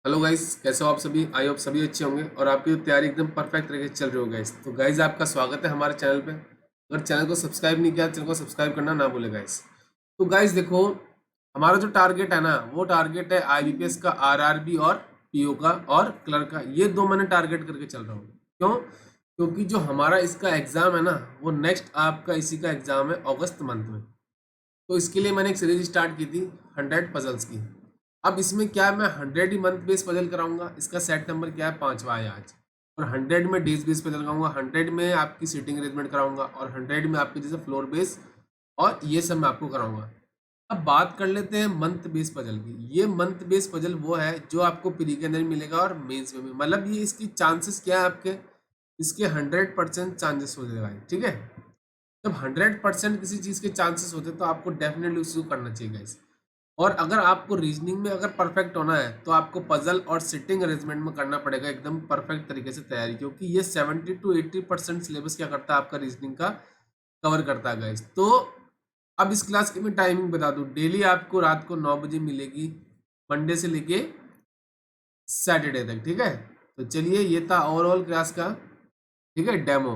Hello guys, कैसे हो आप सभी। आई होप सभी अच्छे होंगे और आपकी तैयारी एकदम परफेक्ट तरीके से चल रही हो गाइस। तो गाइस, आपका स्वागत है हमारे चैनल पे। अगर चैनल को सब्सक्राइब नहीं किया, चैनल को सब्सक्राइब करना ना भूले गाइस। तो गाइस देखो, हमारा जो टारगेट है ना, वो टारगेट है आईबीपीएस का, आरआरबी और पीओ का और क्लर्क का। ये दो मैंने टारगेट करके चल रहा हूँ। क्यों? क्योंकि जो हमारा इसका एग्जाम है ना, वो नेक्स्ट आपका इसी का एग्जाम है अगस्त मंथ में। तो इसके लिए मैंने एक सीरीज स्टार्ट की थी 100 पजल्स की। अब इसमें क्या है, मैं 100 ही मंथ बेस पजल कराऊंगा। इसका सेट नंबर क्या है, 5वां है आज। और 100 में डेज बेस पजल कराऊंगा, 100 में आपकी सीटिंग अरेंजमेंट कराऊंगा और 100 में आपके जैसे फ्लोर बेस और ये सब मैं आपको कराऊंगा। अब बात कर लेते हैं मंथ बेस पजल की। ये मंथ बेस पजल वो है जो आपको प्री के अंदर भी मिलेगा और मेंस में भी। मतलब ये इसकी चांसेस क्या है आपके, इसके 100% चांसेस हो जाएगा, ठीक है। जब 100% किसी चीज़ के चांसेस होते हैं तो आपको डेफिनेटली उसको करना चाहिए गाइस। और अगर आपको रीजनिंग में अगर परफेक्ट होना है तो आपको पजल और सिटिंग अरेंजमेंट में करना पड़ेगा एकदम परफेक्ट तरीके से तैयारी, क्योंकि ये 70 to 80% सिलेबस क्या करता है आपका रीजनिंग का, कवर करता है गाइस। तो अब इस क्लास की मैं टाइमिंग बता दूं, डेली आपको रात को 9 बजे मिलेगी, मंडे से लेके सैटरडे तक, ठीक है। तो चलिए, ये था ओवरऑल क्लास का, ठीक है, डेमो।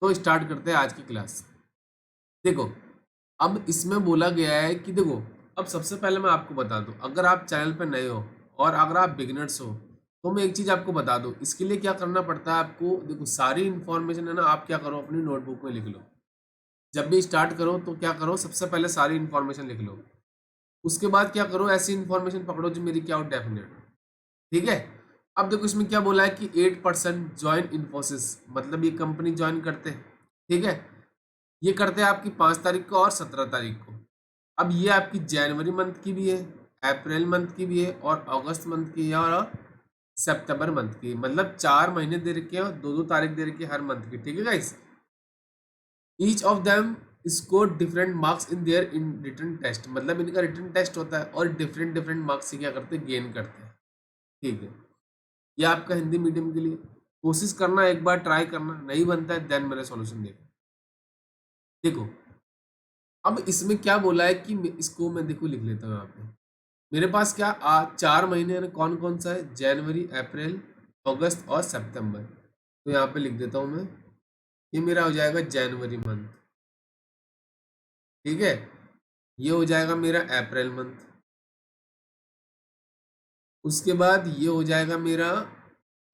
तो स्टार्ट करते हैं आज की क्लास। देखो, अब इसमें बोला गया है कि देखो, अब सबसे पहले मैं आपको बता दूं, अगर आप चैनल पर नए हो और अगर आप बिगिनर्स हो, तो मैं एक चीज़ आपको बता दूं, इसके लिए क्या करना पड़ता है आपको। देखो, सारी इन्फॉर्मेशन है ना, आप क्या करो, अपनी नोटबुक में लिख लो। जब भी स्टार्ट करो तो क्या करो, सबसे पहले सारी इन्फॉर्मेशन लिख लो। उसके बाद क्या करो, ऐसी इन्फॉर्मेशन पकड़ो जो मेरी क्या हो, डेफिनेट, ठीक है। अब देखो, इसमें क्या बोला है कि 8% ज्वाइन इन्फोसिस, मतलब ये कंपनी ज्वाइन करते हैं, ठीक है। ये करते हैं आपकी 5 तारीख को और 17 तारीख को। अब ये आपकी जनवरी मंथ की भी है, अप्रैल मंथ की भी है और अगस्त मंथ की है और सितंबर मंथ की है। मतलब 4 महीने दे रखे हैं और दो दो तारीख दे रखी है हर मंथ की, ठीक है guys. Each of them score different marks in their in written test, मतलब इनका रिटन टेस्ट होता है और डिफरेंट डिफरेंट मार्क्स से क्या करते हैं, गेन करते हैं, ठीक है। ये आपका हिंदी मीडियम के लिए। कोशिश करना, एक बार ट्राई करना, नहीं बनता है देन मेरा सॉल्यूशन देखो। देखो, अब इसमें क्या बोला है कि इसको मैं देखो लिख लेता हूँ यहाँ पे। मेरे पास क्या 4 महीने कौन कौन सा है, जनवरी, अप्रैल, अगस्त और सितंबर। तो यहाँ पे लिख देता हूँ मैं, ये मेरा हो जाएगा जनवरी मंथ, ठीक है। ये हो जाएगा मेरा अप्रैल मंथ, उसके बाद ये हो जाएगा मेरा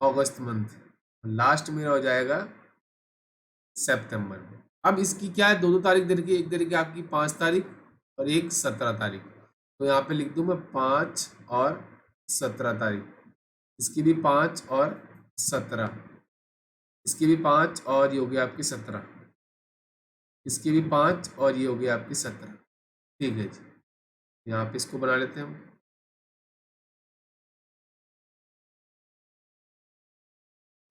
अगस्त मंथ, लास्ट मेरा हो जाएगा सितंबर में। अब इसकी क्या है, दो दो तारीख दे रखी है, एक दे रखी है आपकी 5 तारीख और एक 17 तारीख। तो यहाँ पे लिख दूँ मैं 5 और 17 तारीख। इसकी भी 5 और 17, इसकी भी 5 और ये हो गया आपकी 17, इसकी भी 5 और ये हो गया आपकी 17, ठीक है जी। यहाँ पे इसको बना लेते हैं हम,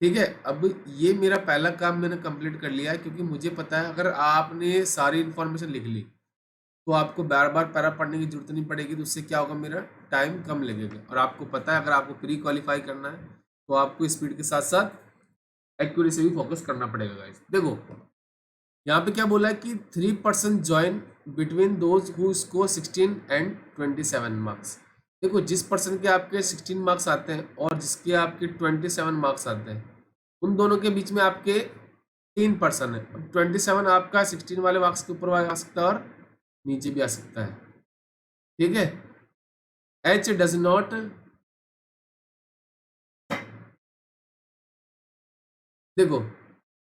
ठीक है। अब ये मेरा पहला काम मैंने कंप्लीट कर लिया है, क्योंकि मुझे पता है अगर आपने सारी इन्फॉर्मेशन लिख ली तो आपको बार बार पैरा पढ़ने की जरूरत नहीं पड़ेगी। तो उससे क्या होगा, मेरा टाइम कम लगेगा। और आपको पता है अगर आपको प्री क्वालिफाई करना है तो आपको स्पीड के साथ साथ एक्यूरेसी भी फोकस करना पड़ेगा गाइस। देखो, यहाँ पे क्या बोला है कि 3% join between those who score 16 and 27 marks. देखो, जिस पर्सन के आपके 16 मार्क्स आते हैं और जिसके आपके 27 मार्क्स आते हैं, उन दोनों के बीच में आपके 3 पर्सन है। अब 27 आपका 16 वाले मार्क्स के ऊपर आ सकता है और नीचे भी आ सकता है, ठीक है। एच डज नॉट, देखो,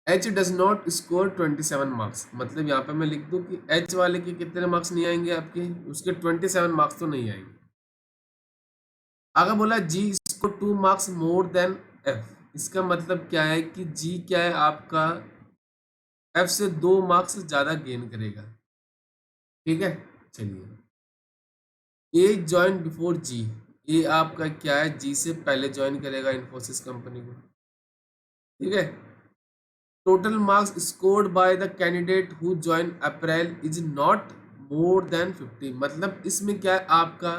H does not score 27 marks, मतलब यहाँ पे मैं लिख दूँ कि एच वाले के कितने मार्क्स नहीं आएंगे आपके, उसके 27 मार्क्स तो नहीं आएंगे। अगर बोला G score 2 marks more than F, इसका मतलब क्या है कि जी क्या है आपका, एफ से 2 मार्क्स ज्यादा गेन करेगा, ठीक है। चलिए, ए ज्वाइन बिफोर जी, ए आपका क्या है, जी से पहले ज्वाइन करेगा इन्फोसिस कंपनी को, ठीक है। Total marks scored by the candidate who join April is not more than 50, मतलब इसमें क्या है आपका,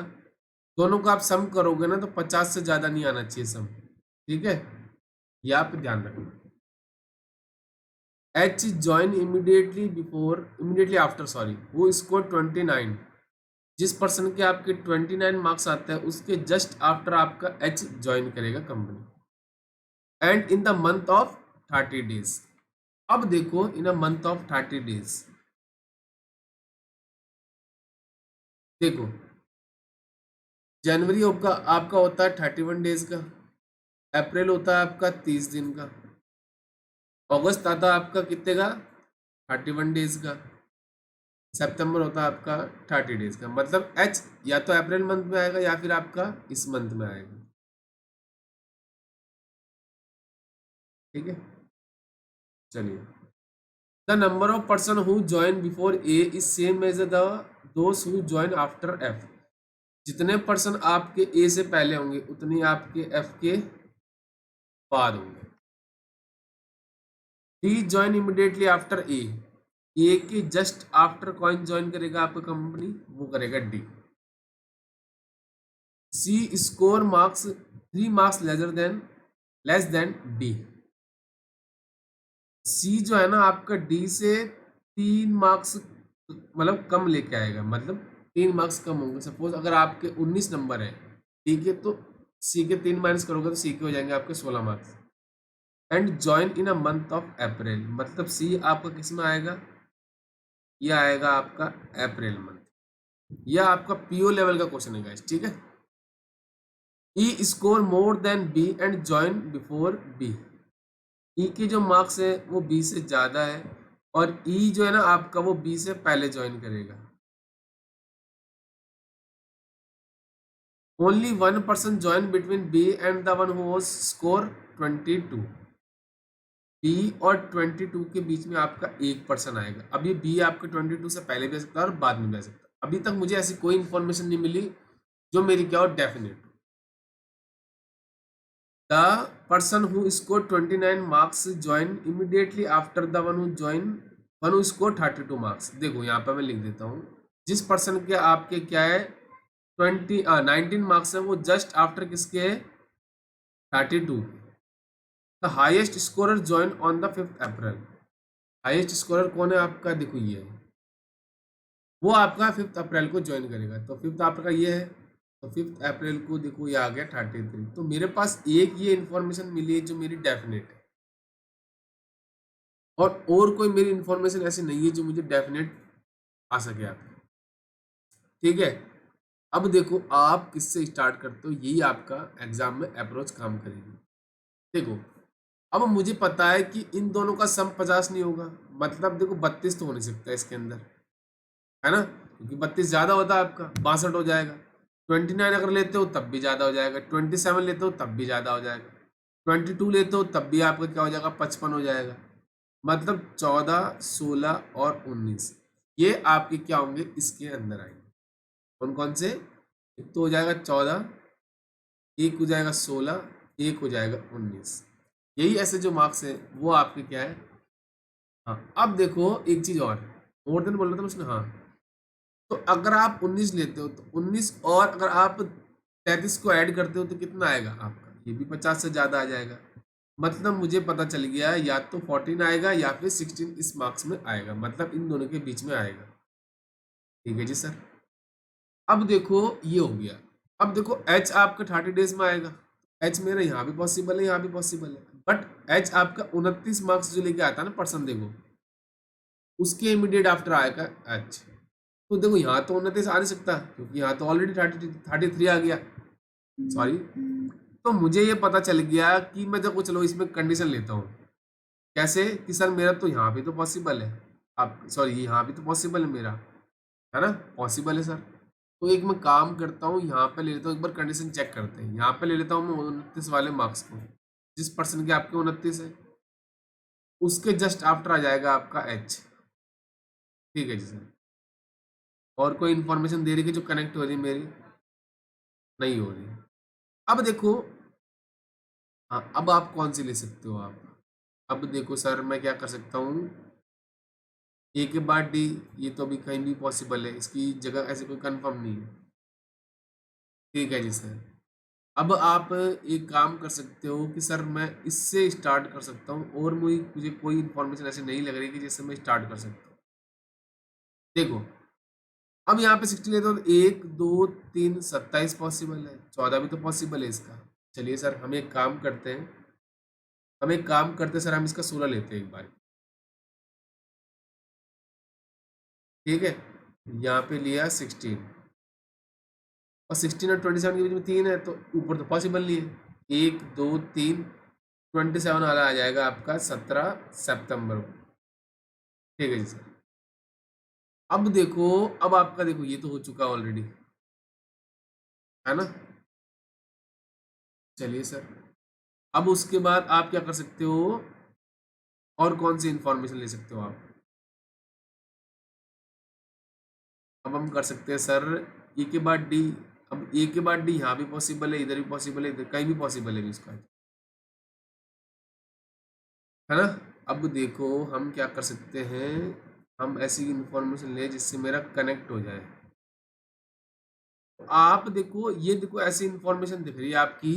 दोनों को आप सम करोगे ना तो 50 से ज्यादा नहीं आना चाहिए सम, ठीक है। ये आप ध्यान रखना। H join immediately after, sorry, who score 29, जिस पर्सन के आपके 29 मार्क्स आते हैं उसके जस्ट आफ्टर आपका एच ज्वाइन करेगा company, and in the month of 30 days. अब देखो इन अ मंथ ऑफ 30 डेज, देखो जनवरी आपका आपका होता है 31 डेज का, अप्रैल होता है आपका 30 दिन का, अगस्त आता है आपका कितने का 31 डेज का, सितंबर होता है आपका 30 डेज का। मतलब एच या तो अप्रैल मंथ में आएगा या फिर आपका इस मंथ में आएगा। ठीक है, चलिए। The number of person who join before A is same as the those who join after F. जितने पर्सन आपके ए से पहले होंगे उतने आपके एफ के बाद होंगे। D join immediately after a के जस्ट आफ्टर कौन ज्वाइन करेगा आपका कंपनी, वो करेगा D. C score marks 3 marks less than D. C जो है ना आपका डी से 3 मार्क्स मतलब कम लेके आएगा, मतलब 3 मार्क्स कम होंगे। सपोज अगर आपके 19 नंबर है डी के, तो सी के 3 माइनस करोगे तो सी के हो जाएंगे आपके 16 marks. And join in a month of April, मतलब सी आपका किस में आएगा, ये आएगा आपका अप्रैल मंथ। यह आपका पीओ लेवल का क्वेश्चन है गाइस, ठीक है। E score more than B and join before B. E के जो मार्क्स है वो बी से ज़्यादा है, और ई जो है ना आपका वो बी से पहले ज्वाइन करेगा। Only one person join between B and the one who was score 22। B और 22 के बीच में आपका एक पर्सन आएगा। अभी बी आपके 22 से पहले भी आ सकता है और बाद में भी आ सकता है। अभी तक मुझे ऐसी कोई इंफॉर्मेशन नहीं मिली जो मेरी क्या हो definite. The person who score 29 marks join immediately after the one who score 32 marks. देखो यहाँ पर मैं लिख देता हूँ, जिस पर्सन के आपके क्या है 19 मार्क्स है वो जस्ट आफ्टर किसके है 32। The highest scorer join on the 5 April. Highest scorer कौन है आपका, देखो ये है, वो आपका 5 अप्रैल को ज्वाइन करेगा। तो 5 आपका ये है, तो 5 अप्रैल को देखो ये आ गया 33। तो मेरे पास एक ये इंफॉर्मेशन मिली है जो मेरी डेफिनेट है, और कोई मेरी इंफॉर्मेशन ऐसी नहीं है जो मुझे डेफिनेट आ सके आप। ठीक है, अब देखो आप किससे स्टार्ट करते हो, यही आपका एग्जाम में अप्रोच काम करेगी। देखो अब मुझे पता है कि इन दोनों का सम 50 नहीं होगा, मतलब देखो 32 तो हो नहीं सकता इसके अंदर, है ना, क्योंकि 32 ज्यादा होता है आपका 62 हो जाएगा। 29 अगर लेते हो तब भी ज्यादा हो जाएगा, 27 लेते हो तब भी ज्यादा हो जाएगा, 22 लेते हो तब भी आपका क्या हो जाएगा 55 हो जाएगा। मतलब 14, 16 और 19 ये आपके क्या होंगे इसके अंदर आएंगे। कौन कौन से, एक तो हो जाएगा 14, एक हो जाएगा 16, एक हो जाएगा 19। यही ऐसे जो मार्क्स है वो आपके क्या है। हाँ अब देखो एक चीज और, मोर देन बोल रहा था उसने, हाँ तो अगर आप 19 लेते हो तो 19, और अगर आप 33 को ऐड करते हो तो कितना आएगा आपका, ये भी 50 से ज्यादा आ जाएगा। मतलब मुझे पता चल गया या तो 14 आएगा या फिर 16 इस मार्क्स में आएगा, मतलब इन दोनों के बीच में आएगा। ठीक है जी सर। अब देखो ये हो गया। अब देखो एच आपका 30 डेज में आएगा, एच मेरा यहाँ भी पॉसिबल है यहाँ भी पॉसिबल है, बट एच आपका 29 मार्क्स जो लेके आता है ना पर्सन, देखो उसके इमीडिएट आफ्टर आएगा एच। तो देखो यहाँ तो 29 आ नहीं सकता क्योंकि यहाँ तो ऑलरेडी 33 आ गया, सॉरी। तो मुझे ये पता चल गया कि मैं देखो चलो इसमें कंडीशन लेता हूँ। कैसे कि सर मेरा तो यहाँ भी तो पॉसिबल है, आप सॉरी यहाँ भी तो पॉसिबल है मेरा, है ना, पॉसिबल है सर। तो एक मैं काम करता हूँ यहाँ पे ले लेता हूँ, एक बार कंडीशन चेक करते हैं। यहाँ पे ले लेता हूँ मैं 29 वाले मार्क्स को, जिस पर्सन के आपके 29 है उसके जस्ट आफ्टर आ जाएगा आपका एच। ठीक है जी सर। और कोई इन्फॉर्मेशन दे रही है जो कनेक्ट हो रही है मेरी, नहीं हो रही। अब देखो, हाँ अब आप कौन सी ले सकते हो आप। अब देखो सर मैं क्या कर सकता हूँ, ए के बाद डी, ये तो अभी कहीं भी पॉसिबल है, इसकी जगह ऐसे कोई कंफर्म नहीं है। ठीक है जी सर। अब आप एक काम कर सकते हो कि सर मैं इससे स्टार्ट कर सकता हूँ, और मुझे कोई इन्फॉर्मेशन ऐसी नहीं लग रही कि जिससे मैं स्टार्ट कर सकता हूँ। देखो अब यहाँ पे 16 लेते हो तो 1 2 3 27 पॉसिबल है, 14 भी तो पॉसिबल है इसका। चलिए सर हम एक काम करते हैं, सर, हम इसका 16 लेते हैं एक बार। ठीक है, यहाँ पे लिया 16 और 16 और 27 के बीच में 3 है तो ऊपर तो पॉसिबल नहीं है। 1 2 3 27 वाला आ जाएगा आपका 17 सितंबर को। ठीक है जी सर। अब देखो, अब आपका देखो ये तो हो चुका ऑलरेडी, है ना। चलिए सर, अब उसके बाद आप क्या कर सकते हो, और कौन सी इंफॉर्मेशन ले सकते हो आप। अब हम कर सकते हैं सर ए के बाद डी। अब ए के बाद डी यहाँ भी पॉसिबल है, इधर भी पॉसिबल है, इधर कहीं भी पॉसिबल है इसका, है ना। अब देखो हम क्या कर सकते हैं, हम ऐसी इंफॉर्मेशन ले जिससे मेरा कनेक्ट हो जाए। तो आप देखो, ये देखो ऐसी इंफॉर्मेशन दिख रही है आपकी,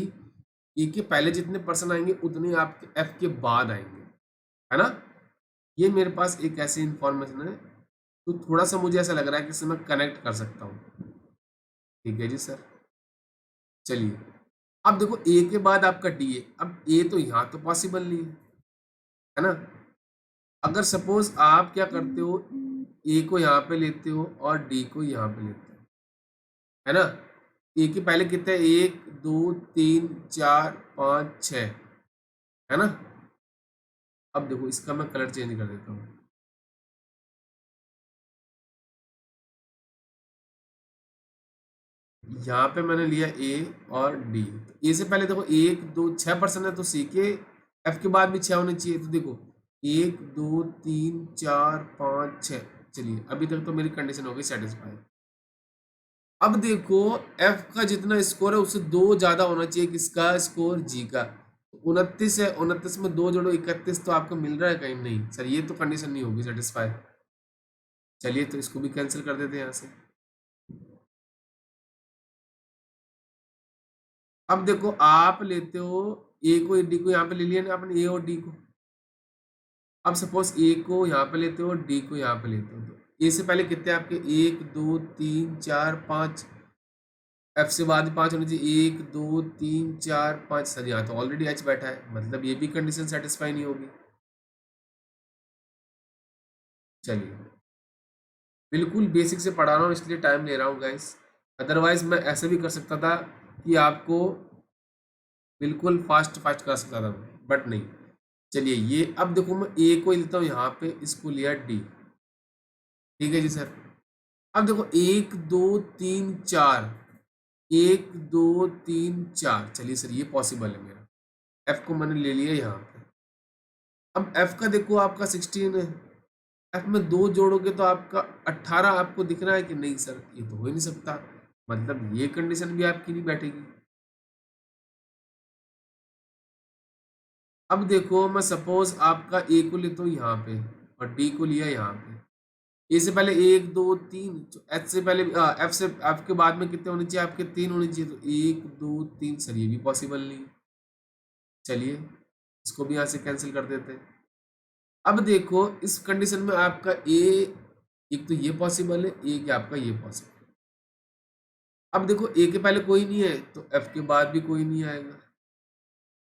ए के पहले जितने पर्सन आएंगे उतने आपके एफ के बाद आएंगे, है ना। ये मेरे पास एक ऐसी इंफॉर्मेशन है, तो थोड़ा सा मुझे ऐसा लग रहा है कि इससे मैं कनेक्ट कर सकता हूँ। ठीक है जी सर। चलिए, अब देखो ए के बाद आपका डी है। अब ए तो यहाँ तो पॉसिबल नहीं है ना। अगर सपोज आप क्या करते हो, ए को यहाँ पे लेते हो और डी को यहाँ पे लेते हो, है ना। ए के पहले कितने, 1 2 3 4 5 6, है ना। अब देखो इसका मैं कलर चेंज कर देता हूँ। यहाँ पे मैंने लिया ए और डी। ए से पहले देखो 1 2 6 पर्सन है तो सी के एफ के बाद भी 6 होने चाहिए। तो देखो 1 2 3 4 5 6। चलिए अभी तक तो मेरी कंडीशन हो गई सेटिस्फाई। अब देखो एफ का जितना स्कोर है उससे 2 ज्यादा होना चाहिए किसका स्कोर, जी का। 29 है, 29 में 2 जोड़ो 31, तो आपको मिल रहा है कहीं, नहीं सर ये तो कंडीशन नहीं होगी सेटिस्फाई। चलिए तो इसको भी कैंसिल कर देते हैं यहाँ से। अब देखो आप लेते हो ए को डी को, यहाँ पे ले लिया ना आपने ए और डी को। अब सपोज ए को यहाँ पे लेते हो, डी को यहाँ पे लेते हो, तो ए से पहले कितने आपके, 1 2 3 4 5, एफ से बाद 5 होनी चाहिए, 1 2 3 4 5। सर यहाँ तो ऑलरेडी एच बैठा है, मतलब ये भी कंडीशन सेटिस्फाई नहीं होगी। चलिए, बिल्कुल बेसिक से पढ़ा रहा हूँ इसलिए टाइम ले रहा हूँ गाइस, अदरवाइज मैं ऐसे भी कर सकता था कि आपको बिल्कुल फास्ट फास्ट कर सकता था, बट नहीं। चलिए ये अब देखो मैं ए को लेता हूँ यहाँ पे, इसको लिया डी। ठीक है जी सर। अब देखो 1 2 3 4, 1 2 3 4। चलिए सर ये पॉसिबल है मेरा, एफ को मैंने ले लिया यहाँ पे। अब एफ का देखो आपका 16 है, एफ में 2 जोड़ोगे तो आपका 18 आपको दिख रहा है कि नहीं सर, ये तो हो ही नहीं सकता, मतलब ये कंडीशन भी आपकी नहीं बैठेगी। अब देखो मैं सपोज आपका ए को लेता हूँ यहाँ पे और डी को लिया यहाँ पे। ए से पहले 1 2 3, एच से पहले एफ से, एफ के बाद में कितने होने चाहिए आपके, 3 होने चाहिए, तो 1 2 3। सर ये भी पॉसिबल नहीं। चलिए इसको भी यहाँ से कैंसिल कर देते हैं। अब देखो इस कंडीशन में आपका ए, एक तो ये पॉसिबल है, एक आपका ये पॉसिबल। अब देखो ए के पहले कोई नहीं है तो एफ के बाद भी कोई नहीं आएगा।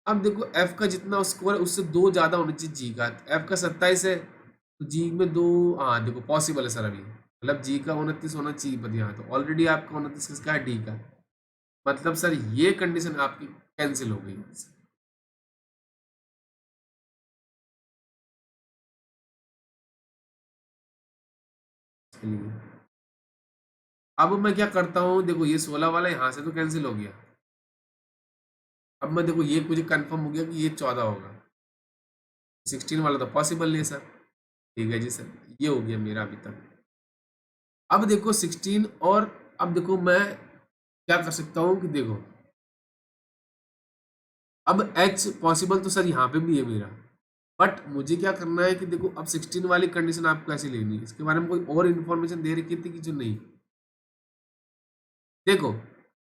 अब देखो एफ का जितना स्कोर है उससे 2 ज्यादा होना चाहिए जी का। एफ का 27 है तो जी में 2, हाँ देखो पॉसिबल है सर अभी, मतलब जी का 29 होना चाहिए, पर यहाँ तो ऑलरेडी आपका 29 किसका है, डी का। मतलब सर ये कंडीशन आपकी कैंसिल हो गई। चलिए अब मैं क्या करता हूँ, देखो ये 16 वाला यहाँ से तो कैंसिल हो गया। अब मैं देखो ये मुझे कंफर्म हो गया कि ये 14 होगा, 16 वाला तो पॉसिबल नहीं है सर। ठीक है जी सर, ये हो गया मेरा अभी तक। अब देखो 16 और, अब देखो मैं क्या कर सकता हूँ कि देखो अब एच पॉसिबल तो सर यहाँ पे भी है मेरा, बट मुझे क्या करना है कि देखो अब 16 वाली कंडीशन आपको ऐसी लेनी है, इसके बारे में कोई और इन्फॉर्मेशन दे रखी थी कि जो नहीं। देखो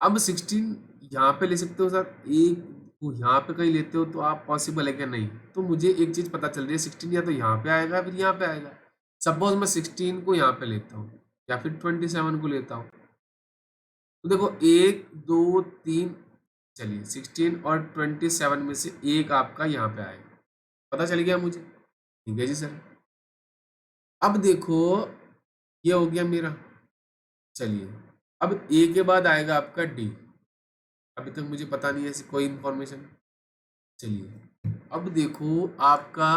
अब 16 यहाँ पे ले सकते हो सर, एक को यहाँ पे कहीं लेते हो तो आप पॉसिबल है क्या, नहीं। तो मुझे एक चीज पता चल रही है, 16 या तो यहाँ पे आएगा फिर यहाँ पे आएगा। सपोज मैं 16 को यहाँ पे लेता हूँ, या फिर 27 को लेता हूँ। तो देखो 1 2 3, चलिए 16 और 27 में से एक आपका यहाँ पे आएगा, पता चल गया मुझे। ठीक है जी सर। अब देखो ये हो गया मेरा। चलिए अब ए के बाद आएगा आपका डी। अभी तक मुझे पता नहीं है ऐसी कोई इंफॉर्मेशन। चलिए अब देखो आपका,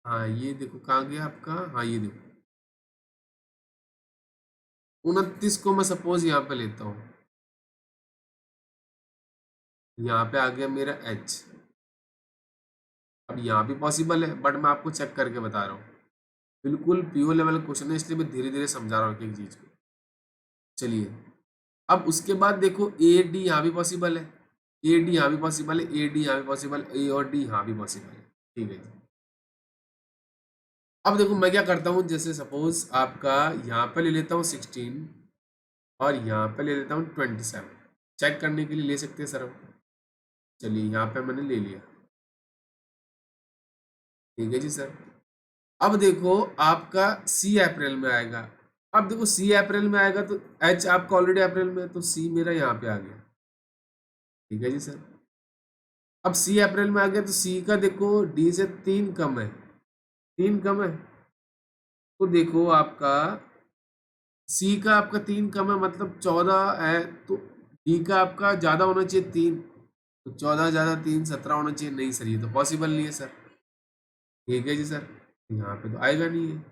हाँ ये देखो कहाँ गया आपका, हाँ ये देखो 29 को मैं सपोज यहाँ पे लेता हूँ, यहाँ पे आ गया मेरा एच। अब यहाँ भी पॉसिबल है बट मैं आपको चेक करके बता रहा हूँ, बिल्कुल प्योर लेवल क्वेश्चन है इसलिए मैं धीरे धीरे समझा रहा हूँ एक चीज को। चलिए अब उसके बाद देखो ए डी यहाँ भी पॉसिबल है, ए डी यहाँ भी पॉसिबल है, ए डी यहाँ भी पॉसिबल है, ए और डी यहाँ भी पॉसिबल है। ठीक है जी। अब देखो मैं क्या करता हूँ, जैसे सपोज आपका यहाँ पे ले लेता हूँ 16 और यहाँ पे ले लेता हूँ 27, चेक करने के लिए ले सकते हैं सर हम। चलिए यहाँ पे मैंने ले लिया। ठीक है जी सर। अब देखो आपका सी अप्रैल में आएगा। अब देखो सी अप्रैल में आएगा तो एच आपका ऑलरेडी अप्रैल में है, तो सी मेरा यहाँ पे आ गया। ठीक है जी सर। अब सी अप्रैल में आ गया तो सी का देखो डी से 3 कम है, 3 कम है, तो देखो आपका सी का आपका 3 कम है मतलब 14 है, तो डी का आपका ज्यादा होना चाहिए 3, तो 14 ज्यादा 3 17 होना चाहिए। नहीं सर ये तो पॉसिबल नहीं है सर। ठीक है जी सर, यहाँ पे तो आएगा नहीं है।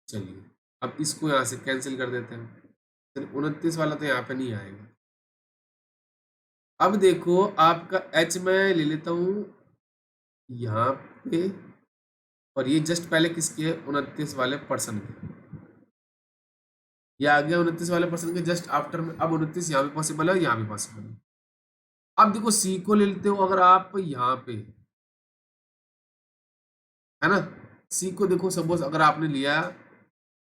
चलिए अब इसको यहाँ से कैंसिल कर देते हैं, चलिए 29 वाला तो यहाँ पे नहीं आएगा। अब देखो आपका एच में ले लेता हूँ यहाँ पे, और ये जस्ट पहले किसके है, 29 वाले पर्सन के। ये आ गया 29 वाले पर्सन के जस्ट आफ्टर में। अब 29 यहाँ भी पॉसिबल है, यहाँ भी पॉसिबल है। अब देखो सी को ले लेते हो अगर आप यहाँ पे, है ना, सी को देखो सपोज अगर आपने लिया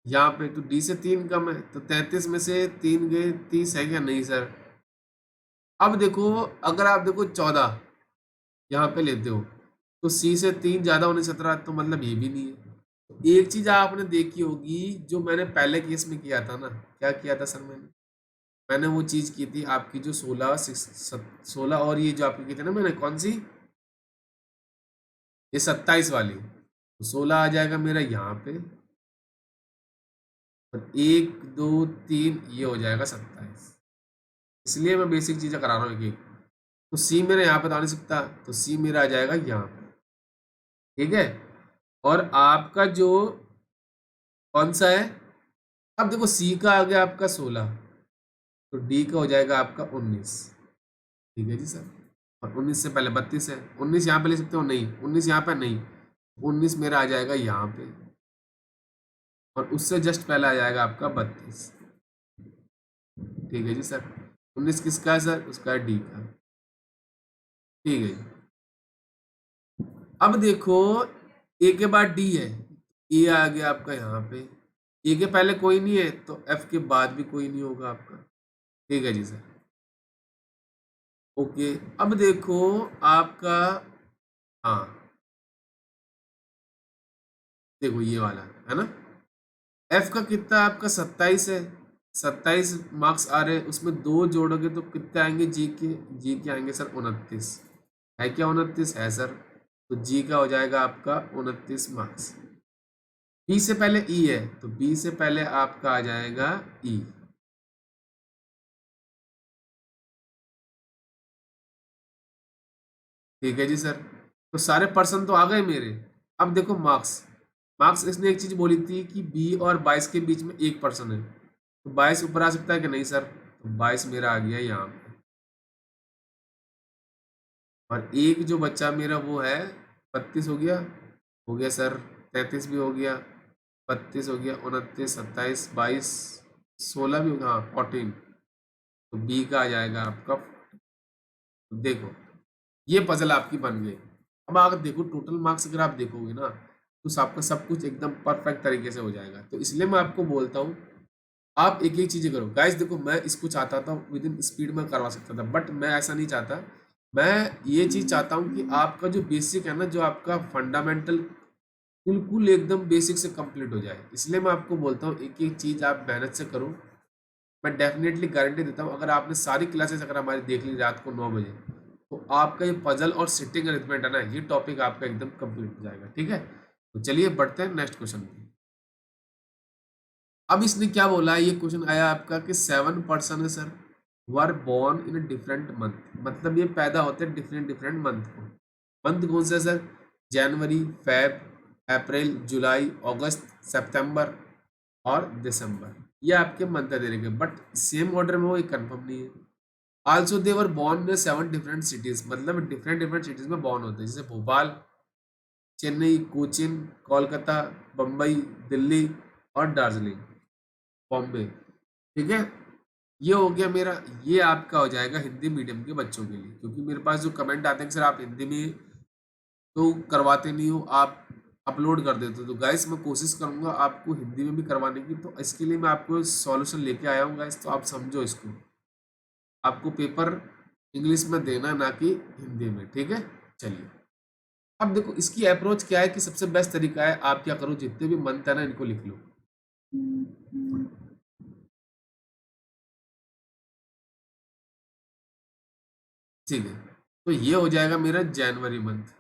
यहाँ पे तो डी से 3 कम है, तो 33 में से 3 गए 30 है क्या, नहीं सर। अब देखो अगर आप देखो 14 यहाँ पे लेते हो तो सी से 3 ज्यादा होने 17, तो मतलब ये भी नहीं है। तो एक चीज आपने देखी होगी जो मैंने पहले केस में किया था ना, क्या किया था सर मैंने, मैंने वो चीज की थी आपकी जो 16 और ये जो आपकी की थी ना मैंने, कौन सी, ये 27 वाली, तो 16 आ जाएगा मेरा यहाँ पे, और 1 2 3 ये हो जाएगा 27। इसलिए मैं बेसिक चीजें करा रहा हूँ एक एक। तो सी मेरा यहाँ पे तो आ नहीं सकता, तो सी मेरा आ जाएगा यहाँ पे। ठीक है, और आपका जो कौन सा है, अब देखो सी का आ गया आपका 16, तो डी का हो जाएगा आपका 19। ठीक है जी सर, और 19 से पहले 32 है, 19 यहाँ पे ले सकते हो, नहीं 19 यहाँ पे नहीं, 19 मेरा आ जाएगा यहाँ पे, और उससे जस्ट पहले आ जाएगा आपका 32। ठीक है जी सर, 19 किसका है सर, उसका है डी का। ठीक है जी। अब देखो ए के बाद डी है, ए आ गया आपका यहाँ पे, ए के पहले कोई नहीं है तो एफ के बाद भी कोई नहीं होगा आपका। ठीक है जी सर, ओके। अब देखो आपका, हाँ देखो ये वाला है ना, एफ का कितना आपका 27 है, 27 मार्क्स आ रहे हैं, उसमें 2 जोड़ोगे तो कितने आएंगे जी के, जी के आएंगे सर 29, है क्या 29 है सर, तो जी का हो जाएगा आपका 29 मार्क्स। बी से पहले ई है तो बी से पहले आपका आ जाएगा ई। ठीक है जी सर, तो सारे पर्सन तो आ गए मेरे। अब देखो मार्क्स, मार्क्स इसने एक चीज बोली थी कि बी और 22 के बीच में एक पर्सन है, तो 22 ऊपर आ सकता है कि नहीं सर, तो 22 मेरा आ गया यहाँ पे, और एक जो बच्चा मेरा वो है 32 हो गया सर, 33 भी हो गया, 32 हो गया, 29 27 22 16 भी होगा, हाँ 14, तो बी का आ जाएगा आपका। तो देखो ये पजल आपकी बन गई। अब अगर देखो टोटल मार्क्स अगर आप देखोगे ना तो आपका सब कुछ एकदम परफेक्ट तरीके से हो जाएगा। तो इसलिए मैं आपको बोलता हूँ आप एक एक चीजें करो। गाइस देखो मैं इसको चाहता था विद इन स्पीड में करवा सकता था, बट मैं ऐसा नहीं चाहता। मैं ये चीज चाहता हूँ कि आपका जो बेसिक है ना, जो आपका फंडामेंटल बिल्कुल एकदम बेसिक से कंप्लीट हो जाए। इसलिए मैं आपको बोलता हूँ एक एक चीज़ आप मेहनत से करो। मैं डेफिनेटली गारंटी देता हूँ, अगर आपने सारी क्लासेस अगर हमारी देख ली रात को 9 बजे, तो आपका ये पजल और सिटिंग अरेंजमेंट है ना, ये टॉपिक आपका एकदम कंप्लीट हो जाएगा। ठीक है, तो चलिए बढ़ते हैं नेक्स्ट क्वेश्चन पे। अब इसने क्या बोला है, ये क्वेश्चन आया आपका कि 7 पर्सन है sir were born in a different month, मतलब ये पैदा होते हैं डिफरेंट डिफरेंट मंथ को। मंथ कौन सा है सर? जनवरी, फेब, अप्रैल, जुलाई, अगस्त, सितंबर और दिसंबर। ये आपके मंथ दे रखे, बट सेम ऑर्डर में वो कंफर्म नहीं है। Also they were born in 7 different cities, मतलब डिफरेंट डिफरेंट सिटीज में बॉर्न होते हैं, जैसे भोपाल, चेन्नई, कोचिन, कोलकाता, बम्बई, दिल्ली और दार्जिलिंग, बॉम्बे। ठीक है, ये हो गया मेरा। ये आपका हो जाएगा हिंदी मीडियम के बच्चों के लिए, क्योंकि मेरे पास जो कमेंट आते हैं कि सर आप हिंदी में तो करवाते नहीं हो, आप अपलोड कर देते हो। तो गाइस मैं कोशिश करूंगा आपको हिंदी में भी करवाने की, तो इसके लिए मैं आपको सॉल्यूशन लेके आया हूँ गाइस, तो आप समझो इसको। आपको पेपर इंग्लिश में देना, ना कि हिंदी में। ठीक है, चलिए अब देखो इसकी अप्रोच क्या है कि सबसे बेस्ट तरीका है, आप क्या करो, जितने भी मंथ है ना इनको लिख लो। ठीक है, तो ये हो जाएगा मेरा जनवरी मंथ।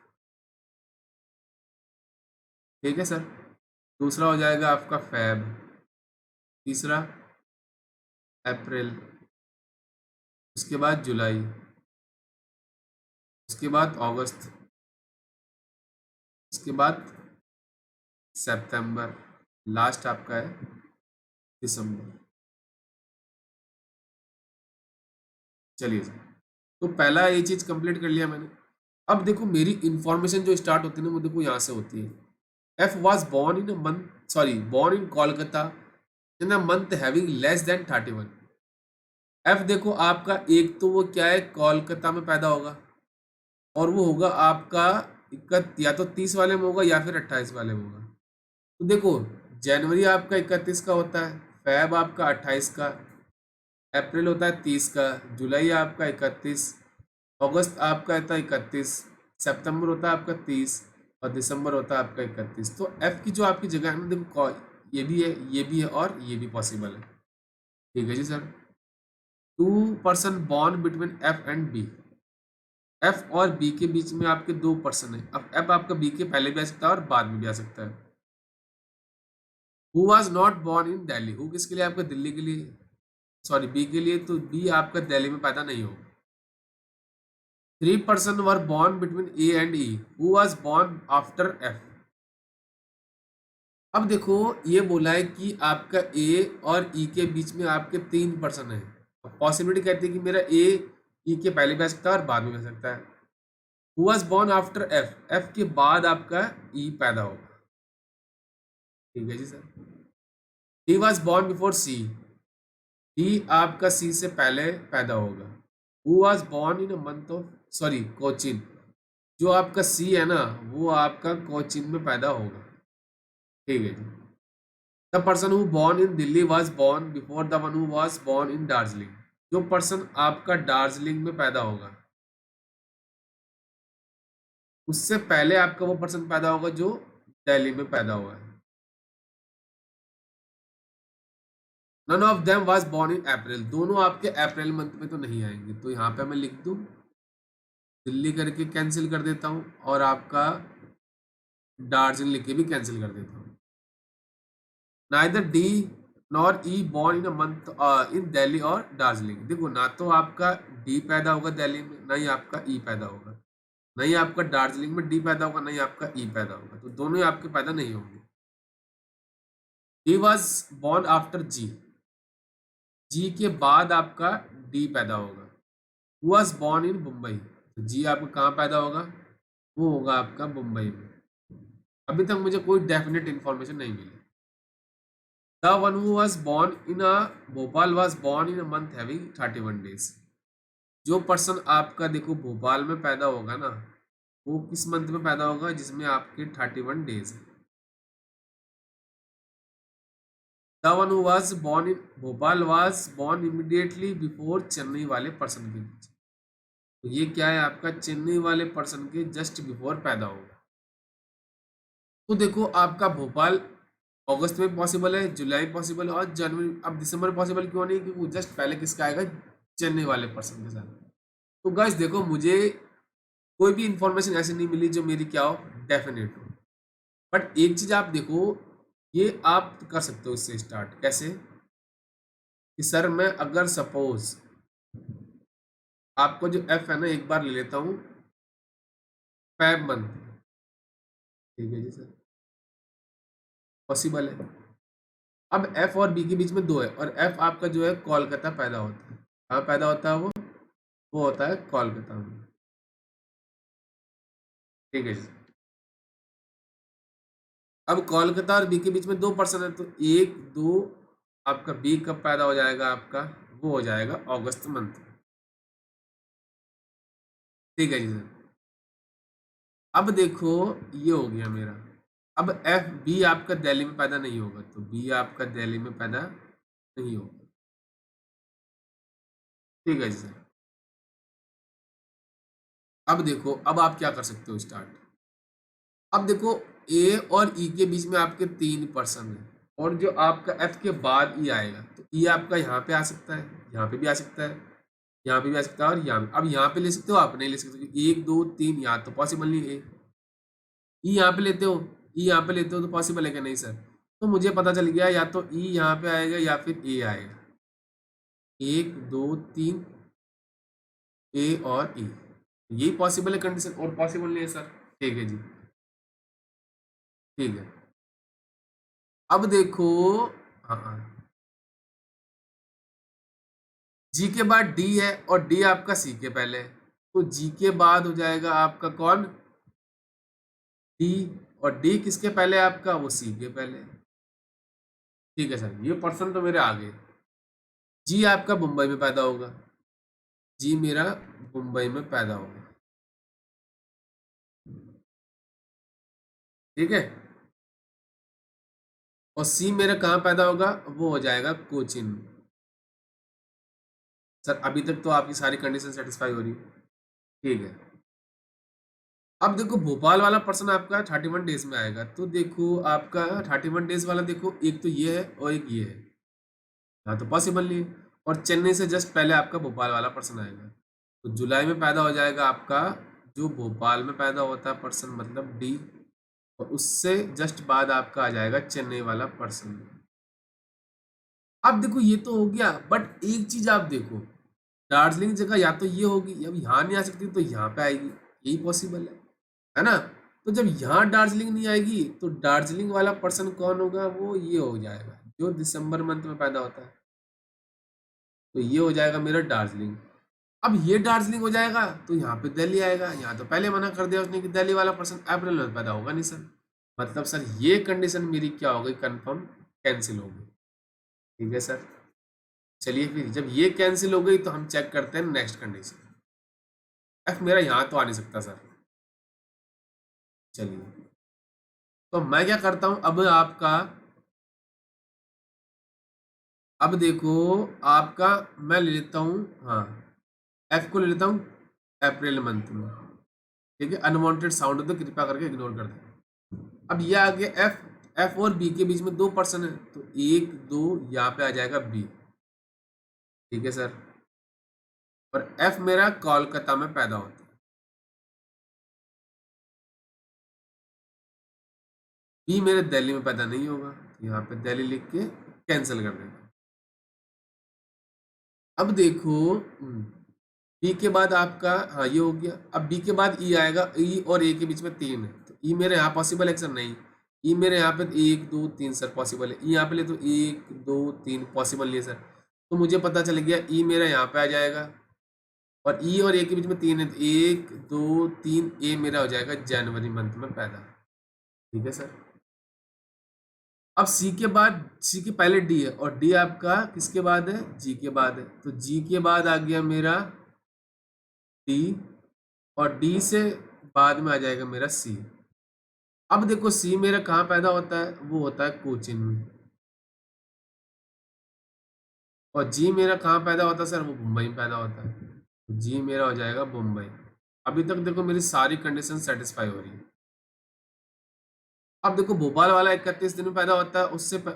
ठीक है सर, दूसरा हो जाएगा आपका फेब, तीसरा अप्रैल, उसके बाद जुलाई, उसके बाद अगस्त, उसके बाद सितंबर, लास्ट आपका है दिसंबर। चलिए सर, तो पहला ये चीज कंप्लीट कर लिया मैंने। अब देखो मेरी इंफॉर्मेशन जो स्टार्ट होती है ना, वो देखो यहाँ से होती है। F was born in a month, sorry born in Kolkata in a month having less than 31। F देखो आपका एक तो वो क्या है, कोलकाता में पैदा होगा, और वो होगा आपका या तो 30 वाले में होगा या फिर 28 वाले में होगा। तो देखो जनवरी आपका 31 का होता है, फेब आपका 28 का, अप्रैल होता है 30 का, जुलाई आपका 31, अगस्त आपका होता है 31, सितंबर होता है आपका 30 और दिसंबर होता है आपका 31। तो एफ की जो आपकी जगह है ना, देखो ये भी है, ये भी है और ये भी पॉसिबल है। ठीक है जी sir. 2 person born between F and B, F और बी के बीच में आपके 2 पर्सन है। अब एफ आपका बी के पहले भी आ सकता है और बाद में भी आ सकता है। Who was not born in Delhi, who किसके लिए, आपका दिल्ली के लिए, सॉरी बी के लिए, तो बी आपका दिल्ली में पैदा नहीं होगा। 3 person were born between A and E, who was born after F. अब देखो ये बोला है कि आपका ए और ई के बीच में आपके 3 पर्सन है। पॉसिबिलिटी कहती है कि मेरा ए ई के पहले भी आ सकता है और बाद में भी आ सकता है। Who was born after F, F के बाद आपका ई पैदा होगा। ठीक है जी sir. He was born before C, D आपका सी से पहले पैदा होगा। Who was born in a month of, sorry Cochin, जो आपका सी है ना वो आपका कोचिन में पैदा होगा। ठीक है जी। The person who born in Delhi was born before the one who was born in Darjeeling, जो पर्सन आपका दार्जिलिंग में पैदा होगा उससे पहले आपका वो पर्सन पैदा होगा जो दिल्ली में पैदा हुआ है। None of them was born in April, दोनों आपके अप्रैल मंथ में तो नहीं आएंगे, तो यहाँ पे मैं लिख दूं दिल्ली करके कैंसिल कर देता हूँ, और आपका दार्जिलिंग लिख के भी कैंसिल कर देता हूँ। Neither D nor E born in a month in Delhi और दार्जिलिंग, देखो ना तो आपका डी पैदा होगा दिल्ली में, ना ही आपका ई पैदा होगा, ना ही आपका दार्जिलिंग में डी पैदा होगा, ना ही आपका ई पैदा होगा, तो दोनों ही आपके पैदा नहीं होंगे। ही वॉज बॉर्न आफ्टर जी, जी के बाद आपका डी पैदा होगा। वॉज बॉर्न इन मुंबई, तो जी आपका कहाँ पैदा होगा, वो होगा आपका मुंबई में। अभी तक मुझे कोई डेफिनेट इंफॉर्मेशन नहीं मिली। The one who was born in a Bhopal was born in a month having 31 days, जो पर्सन आपका देखो भोपाल में पैदा होगा ना, वो किस मंथ में पैदा होगा जिसमें आपके 31 डेज है। The one who was born in Bhopal was born immediately before Chennai वाले पर्सन के बीच, तो ये क्या है आपका चेन्नई वाले पर्सन के जस्ट बिफोर पैदा होगा। तो देखो आपका भोपाल अगस्त में पॉसिबल है, जुलाई पॉसिबल है और जनवरी। अब दिसंबर पॉसिबल क्यों नहीं, क्योंकि जस्ट पहले किसका आएगा, चेन्नई वाले पर्सन के साथ। तो गाइस देखो मुझे कोई भी इंफॉर्मेशन ऐसी नहीं मिली जो मेरी क्या हो, डेफिनेट हो। बट एक चीज आप देखो, ये आप कर सकते हो इससे स्टार्ट कैसे, कि सर मैं अगर सपोज आपको जो एफ है ना एक बार ले लेता हूँ, फैब मंथ। ठीक है जी सर, पॉसिबल है। अब एफ और बी के बीच में दो है, और एफ आपका जो है कोलकाता पैदा होता है। कहाँ पैदा होता है वो होता है कोलकाता में। ठीक है जी। अब कोलकाता और बी के बीच में दो पर्सन है, तो एक दो, आपका बी कब पैदा हो जाएगा, आपका वो हो जाएगा अगस्त मंथ। ठीक है जी सर। अब देखो ये हो गया मेरा। अब एफ बी आपका दिल्ली में पैदा नहीं होगा, तो बी आपका दिल्ली में पैदा नहीं होगा। ठीक है जी सर। अब देखो, अब आप क्या कर सकते हो स्टार्ट। अब देखो ए और ई के बीच में आपके तीन पर्सन है, और जो आपका एफ के बाद ई आएगा, तो ई आपका यहाँ पे आ सकता है, यहाँ पे भी आ सकता है, यहाँ पे भी आ सकता है, और यहाँ पे। अब यहाँ पे ले सकते हो, आप नहीं ले सकते, क्योंकि एक दो तीन यहाँ तो पॉसिबल नहीं है। ई यहाँ पे लेते हो, ई यहाँ पे लेते हो तो पॉसिबल है क्या, नहीं सर। तो मुझे पता चल गया, या तो ई यहाँ पे आएगा या फिर ए आएगा। एक दो तीन, ए और ई, यही पॉसिबल है कंडीशन, और पॉसिबल नहीं है सर। ठीक है जी। ठीक है। अब देखो, हाँ हाँ, जी के बाद डी है, और डी आपका सी के पहले है, तो जी के बाद हो जाएगा आपका कौन, डी। और डी किसके पहले है आपका, वो सी के पहले है। ठीक है सर, ये पर्सन तो मेरे आगे। जी आपका मुंबई में पैदा होगा, जी मेरा मुंबई में पैदा होगा। ठीक है। और सी मेरा कहाँ पैदा होगा, वो हो जाएगा कोचिन। सर अभी तक तो आपकी सारी कंडीशन सेटिस्फाई हो रही है। ठीक है। अब देखो भोपाल वाला पर्सन आपका 31 डेज में आएगा, तो देखो आपका 31 डेज वाला, देखो एक तो ये है और एक ये है, यहाँ तो पॉसिबल नहीं है। और चेन्नई से जस्ट पहले आपका भोपाल वाला पर्सन आएगा, तो जुलाई में पैदा हो जाएगा आपका जो भोपाल में पैदा होता है पर्सन, मतलब डी। और उससे जस्ट बाद आपका आ जाएगा चेन्नई वाला पर्सन। अब देखो ये तो हो गया, बट एक चीज आप देखो, दार्जिलिंग जगह या तो ये होगी, अब यहाँ नहीं आ सकती तो यहाँ पे आएगी, यही पॉसिबल है ना। तो जब यहाँ दार्जिलिंग नहीं आएगी, तो दार्जिलिंग वाला पर्सन कौन होगा, वो ये हो जाएगा जो दिसंबर मंथ में पैदा होता है, तो ये हो जाएगा मेरा दार्जिलिंग। अब ये दार्जिलिंग हो जाएगा, तो यहाँ पे दिल्ली आएगा, यहाँ तो पहले मना कर दिया उसने कि दिल्ली वाला पर्सन अप्रैल में पैदा होगा नहीं सर। मतलब सर ये कंडीशन मेरी क्या हो गई, कंफर्म कैंसिल हो गई। ठीक है सर। चलिए फिर जब ये कैंसिल हो गई, तो हम चेक करते हैं नेक्स्ट कंडीशन। एफ मेरा यहाँ तो आ नहीं सकता सर। चलिए, तो मैं क्या करता हूँ अब आपका, अब देखो आपका, मैं ले लेता हूँ, हाँ, एफ को ले लेता हूँ अप्रैल मंथ में। ठीक है, अनवांटेड साउंड हो तो कृपया करके इग्नोर कर दें। अब ये आ गया एफ, एफ और बी के बीच में दो पर्सन है, तो एक दो यहाँ पे आ जाएगा बी। ठीक है सर। और एफ मेरा कोलकाता में पैदा होता है, बी मेरे दिल्ली में पैदा नहीं होगा, यहाँ पे दिल्ली लिख के कैंसिल कर देंगे। अब देखो बी के बाद आपका, हाँ ये हो गया। अब बी के बाद ई आएगा, ई और ए के बीच में तीन है, तो ई मेरे यहाँ पॉसिबल है सर, नहीं। ई मेरे यहाँ पे एक दो तीन सर पॉसिबल है, ई यहाँ पे ले तो एक दो तीन पॉसिबल नहीं है सर। तो मुझे पता चल गया ई मेरा यहाँ पे आ जाएगा, और ई और ए के बीच में तीन है, तो एक दो तीन, ए मेरा हो जाएगा जनवरी मंथ में पैदा। ठीक है सर। अब सी के बाद, सी के पहले डी है, और डी आपका किसके बाद है, जी के बाद है, तो जी के बाद आ गया मेरा डी, और डी से बाद में आ जाएगा मेरा सी। अब देखो सी मेरा कहाँ पैदा होता है, वो होता है कोचिन में। और जी मेरा कहाँ पैदा होता है सर, वो मुंबई में पैदा होता है, तो जी मेरा हो जाएगा मुंबई। अभी तक देखो मेरी सारी कंडीशन सेटिस्फाई हो रही है। अब देखो भोपाल वाला 31 दिन में पैदा होता है,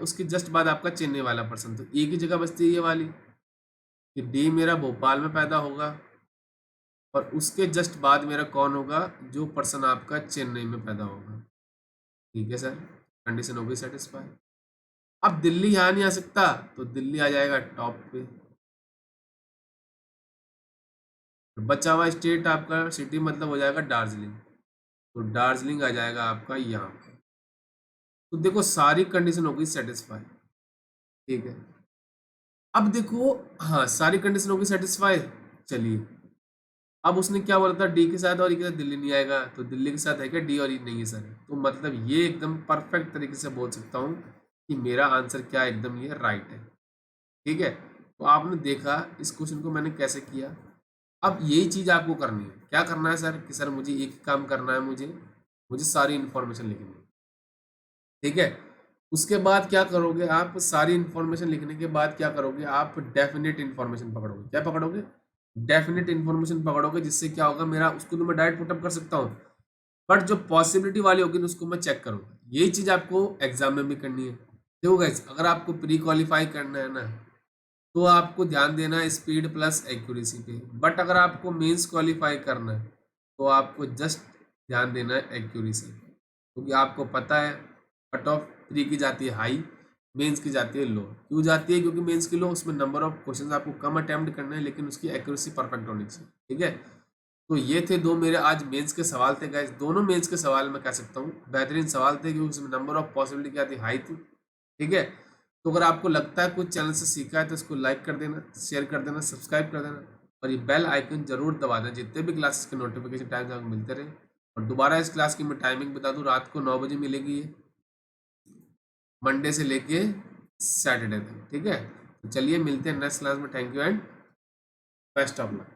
उसके जस्ट बाद आपका चेन्नई वाला पर्सन, तो एक ही जगह बचती है ये वाली कि डी मेरा भोपाल में पैदा होगा और उसके जस्ट बाद मेरा कौन होगा, जो पर्सन आपका चेन्नई में पैदा होगा। ठीक है सर, कंडीशन हो गई सेटिस्फाई। अब दिल्ली यहाँ नहीं आ सकता, तो दिल्ली आ जाएगा टॉप पे। बचा हुआ स्टेट आपका सिटी मतलब हो जाएगा दार्जिलिंग, तो दार्जिलिंग आ जाएगा आपका यहाँ पे। तो देखो सारी कंडीशन हो गई सेटिस्फाई। ठीक है, अब देखो, हाँ सारी कंडीशन हो गई सेटिस्फाई। चलिए, अब उसने क्या बोला था, डी के साथ और ई के साथ दिल्ली नहीं आएगा, तो दिल्ली के साथ है क्या, डी और ई नहीं है सर। तो मतलब ये एकदम परफेक्ट तरीके से बोल सकता हूँ कि मेरा आंसर क्या है, एकदम ये राइट है। ठीक है, तो आपने देखा इस क्वेश्चन को मैंने कैसे किया। अब यही चीज आपको करनी है, क्या करना है सर कि सर मुझे एक ही काम करना है, मुझे सारी इन्फॉर्मेशन लिखनी है। ठीक है, उसके बाद क्या करोगे आप, सारी इन्फॉर्मेशन लिखने के बाद क्या करोगे आप, डेफिनेट इन्फॉर्मेशन पकड़ोगे। क्या पकड़ोगे, डेफिनेट इन्फॉर्मेशन पकड़ोगे, जिससे क्या होगा मेरा, उसको तो मैं डायरेक्ट पुटअप कर सकता हूँ, बट जो पॉसिबिलिटी वाली होगी उसको मैं चेक करूंगा। यही चीज आपको एग्जाम में भी करनी है। देखो गाइस, अगर आपको प्री क्वालिफाई करना है ना, तो आपको ध्यान देना है स्पीड प्लस एक्यूरेसी पे, बट अगर आपको मेंस क्वालिफाई करना है तो आपको जस्ट ध्यान देना है एक्यूरेसी, क्योंकि आपको पता है कट ऑफ प्री की जाती है हाई, मेंस की जाती है लो। क्यों जाती है, क्योंकि मेंस की लो, उसमें नंबर ऑफ क्वेश्चन आपको कम अटेम्प्ट करने हैं, लेकिन उसकी एक्यूरेसी परफेक्ट होनी चाहिए। ठीक है, तो ये थे दो मेरे आज मेंस के सवाल थे गाइस, दोनों मेंस के सवाल मैं कह सकता हूँ बेहतरीन सवाल थे, क्योंकि उसमें नंबर ऑफ पॉसिबिलिटी क्या थी, हाई थी। ठीक है, तो अगर आपको लगता है कुछ चैनल से सीखा है तो इसको लाइक कर देना, शेयर कर देना, सब्सक्राइब कर देना, और ये बेल आइकन जरूर दबा देना, जितने भी क्लासेस के नोटिफिकेशन टाइम आपको मिलते रहे। और दोबारा इस क्लास की मैं टाइमिंग बता दूं, रात को 9 बजे मिलेगी ये, मंडे से लेके सैटरडे तक। ठीक है, तो चलिए मिलते हैं नेक्स्ट क्लास में। Thank you and best of luck.